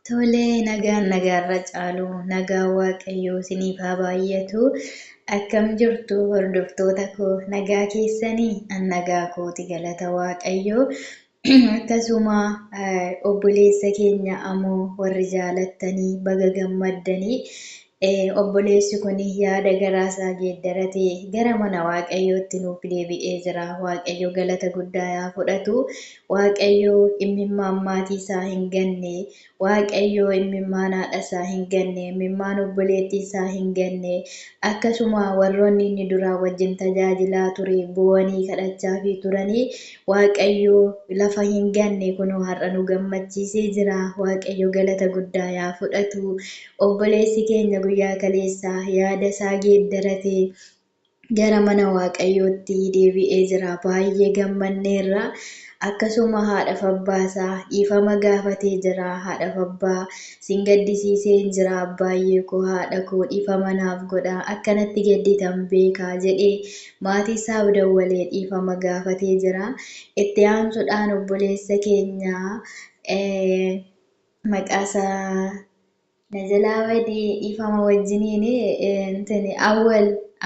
Tolee, nagaan nagaarra caalu nagaa waaqayyoo isiniif haa baay'atu. Akkam jirtu hordoftoota koo nagaa keessanii an nagaa kooti galata waaqayyoo. Akkasuma obboleessa keenya ammoo warri jaalattanii baga gammaddanii obboleessi kun yaada garaasaa geeddaratee gara mana waaqayyootti nuuf deebi'ee jira. Waaqayyo galata guddaa haa fudhatu. Waaqayyo imimmaan maatii isaa hin ganne, Waaqayyo imimmaan haadha isaa hin ganne, imimmaan obboleettii isaa hin ganne, akkasuma warroonni inni duraa wajjin tajaajilaa ture bu'anii kadhachaa fi turanii Waaqayyo lafa hin ganne kunoo har'a nu gammachiisee jira. Waaqayyo galata guddaa haa fudhatu. Obboleessi keenya guyyaa kaleessaa yaada isaa geeddaratee gara mana waaqayyootti deebi'ee jira. Baay'ee gammanneerra. Akkasuma haadhaaf abbaa isaa dhiifama gaafatee jira. Haadhaaf abbaa sin gaddisiisee jira. Abbaayee koo haadha koo dhiifama naaf godhaa. Akkanatti gadditan beekaa jedhee maatii isaaf dawwalee dhiifama gaafatee jira. Itti aansuudhaan obboleessa keenya maqaasaa Najalaa badii dhiifama wajjiniin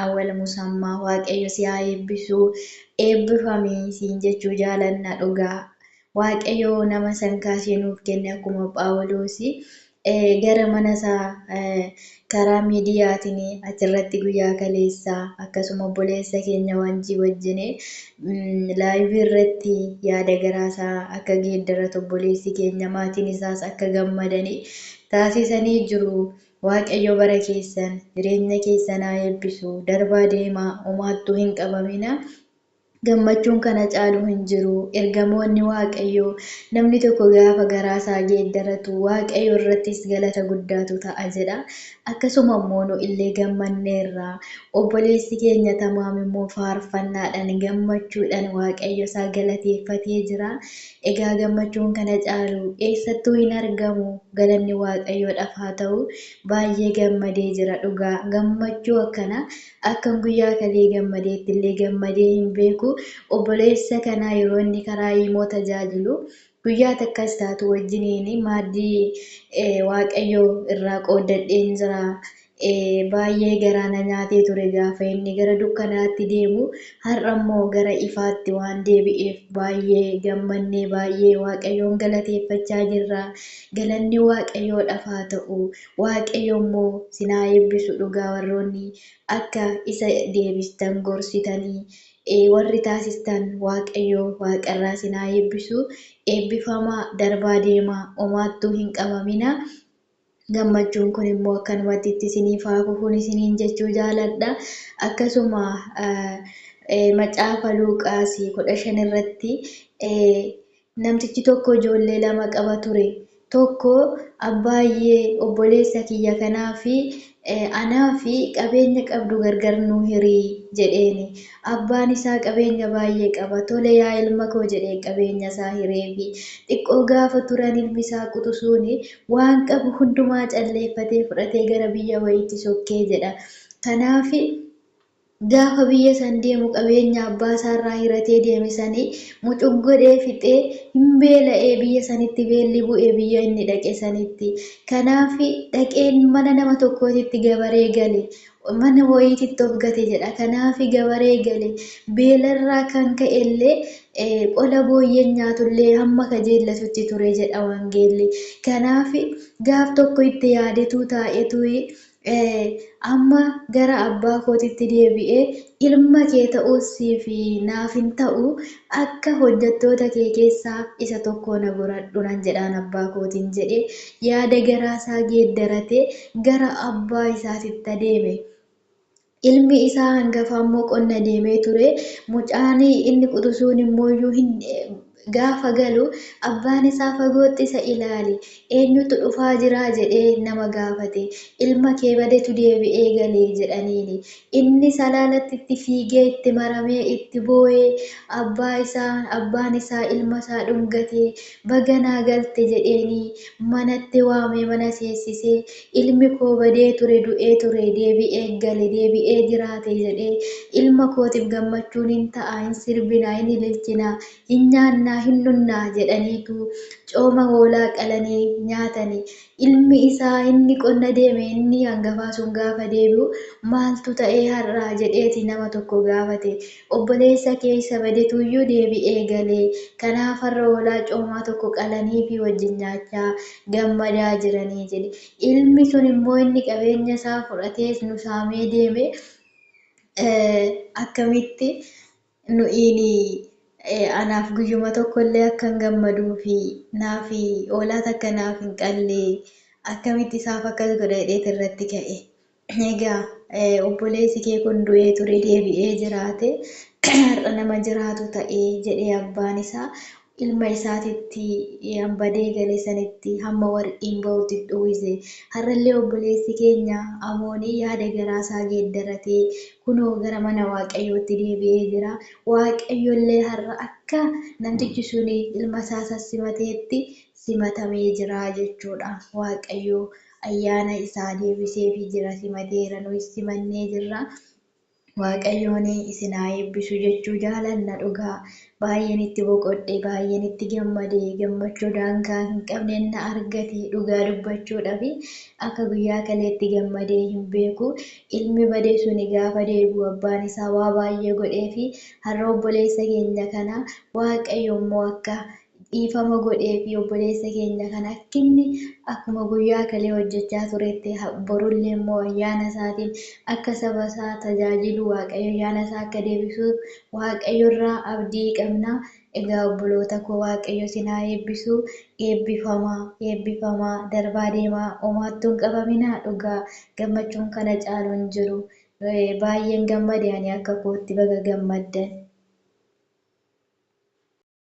awwal musammaa waaqayyo si haa eebbisu. Eebbifamii siin jechuu jaalanna dhugaa. Waaqayyo nama san kaasee nuuf kenne akkuma Phaawulosi gara mana isaa karaa miidiyaatiin achirratti guyyaa kaleessaa akkasuma obboleessa keenya Wanjii wajjin laayivii irratti yaada garaasaa akka geeddaratu obboleessi keenya maatiin isaas akka gammadanii taasisanii jiru. Waaqayyo bara keessan jireenya keessan haa eebbisu. Darbaa deemaa homaattuu hin qabamina. Gammachuun kana caalu hin jiru. Ergamoonni waaqayyoo namni tokko gaafa garaasaa geeddaratu waaqayyo irrattis galata guddaatu ta'a jedha. Akkasuma immoo nu illee gammanneerra. Obboleessi keenya Tamaam immoo faarfannaadhaan gammachuudhaan waaqayyo isaa galateeffatee jira. Egaa gammachuun kana caalu eessattuu hin argamu. Galanni waaqayyoodhaaf haa ta'u. Baay'ee gammadee jira dhugaa. Gammachuu akkana akkan guyyaa kalee gammadeetti illee gammadee hin beeku. Obboleessa kanaa yeroo inni karaa himoo tajaajilu guyyaa takkas taatu wajjiniin maaddii waaqayyoo irraa qooddadheen jira. Baay'ee garaana nyaatee ture gaafa inni gara dukkanaatti deemu har'a immoo gara ifaatti waan deebi'eef baay'ee gammannee baay'ee waaqayyoon galateeffachaa jirra. Galanni waaqayyoodhaaf haa ta'u. Waaqayyo immoo sin haa eebbisu dhugaa warroonni akka isa deebistan gorsitanii warri taasistan waaqayyo waaqarraa sin haa eebbisu. Eebbifamaa darbaa deemaa homaattuu hin qabamina. Gammachuun kun immoo akkanumatti isiniif haa fufuun isiniin jechuu jaaladha. Akkasuma macaafa Luuqaas 15 irratti namtichi tokko ijoollee 2 qaba ture. Tokko abbaayyee obboleessa kiyya kanaa fi anaa fi qabeenya qabdu gargar nuu hirii jedheeni. Abbaan isaa qabeenya baay'ee qaba. Tole yaa ilma koo jedhee qabeenya isaa hireefi. Xiqqoo gaafa turan ilmi isaa quxisuun waan qabu hundumaa calleeffatee fudhatee gara biyya wayiitti sokkee jedha. Kanaaf gaafa biyya san deemu qabeenya abbaa isaarraa hiratee deeme sanii mucuun godhee fixee hin beela'ee biyya sanitti beelli bu'ee biyya inni dhaqe sanitti. Kanaaf dhaqeen mana nama tokkootitti gabaree gale. Mana wayiititti of gate jedha. Kanaaf gabaree gale. Beelarraa kan ka'e illee qola booyyeen nyaatullee hamma kajeellatutti ture jedha wangeelli. Kanaaf gaaf tokko itti yaadetu taa'etu amma gara abbaa kootitti deebi'ee ilma kee ta'uusii fi naaf hin ta'u akka hojjettoota kee keessaa isa tokko na godhadhu nan jedhaan abbaa kootiin jedhee yaada garaasaa geeddaratee gara abbaa isaatitti adeeme. Ilmi isaa hangafa immoo qonna deemee ture. Mucaan inni quxisuun immoo gaafa galu abbaan isaa fagootti isa ilaali. Eenyutu dhufaa jira jedhee nama gaafate. Ilma kee badetu deebi'ee galee jedhaniini. Inni salaalatti itti fiigee itti maramee itti boo'ee abbaan isaa ilma isaa dhungatee baganaa galte jedheeni manatti waamee mana seessisee ilmi koo badee ture du'ee ture deebi'ee gale deebi'ee jiraate jedhee ilma kootiif gammachuun hin ta'a hin sirbinaa hin ililchinaa hin nyaannaa nyaannaa hin dhunnaa jedhaniitu cooma hoolaa qalanii nyaatanii. Ilmi isaa inni qonna deeme inni hangafaa sun gaafa deebi'u maaltu ta'ee har'aa jedheeti nama tokko gaafate. Obboleessa keessa badetuyyuu deebi'ee galee kanaaf har'a hoolaa coomaa tokko qalanii fi wajjin nyaachaa gammadaa jiranii jedhe. Ilmi sun immoo inni qabeenya isaa fudhatees nu saamee deeme akkamitti nu'iini anaaf guyyuma tokkollee akkan gammaduu fi naaf hoolaa takka naaf hin qalle akkamitti isaaf akkas godha jedheet irratti ka'e. Egaa obboleessi kee kun du'ee ture deebi'ee jiraate har'a nama jiraatu ta'ee jedhee abbaan isaa ilma isaatitti badee gale sanitti hamma warqiin bahutti uwwise. Har'allee obboleessi keenya amoonii yaada garaasaa geeddaratee kunoo gara mana waaqayyootti deebi'ee jira. Waaqayyollee har'a akka namtichi suni ilma isaa sassimateetti simatamee jira jechuudha. Waaqayyo ayyaana isaa deebiseefii jira, simateera, nuyis simannee jirra. Waaqayyoon isin haa eebbisu jechuu jaalanna dhugaa. Baay'een itti boqodhe, baay'een itti gammade, gammachuu daangaa hin qabne na argate dhugaa dubbachuudhaaf akka guyyaa kaleetti gammadee hin beeku. Ilmi badee suni gaafa deebi'u abbaan isaa waa baay'ee godhee fi har'a obboleessa keenya kana waaqayyo immoo akka dhiifama godhee fi obboleessa keenya kana akkinni akkuma guyyaa kalee hojjechaa turetti borullee immoo ayyaana isaatiin akka saba isaa tajaajilu waaqayyo ayyaana isaa akka deebisuuf waaqayyo irraa abdii qabna. Egaa obboloota koo waaqayyo isin haa eebbisu. Eebbifamaa darbaa deemaa homaattuu hin qabaminaa dhugaa gammachuun kana caalu hin jiru. Baay'een gammade ani akka kootti baga gammaddan.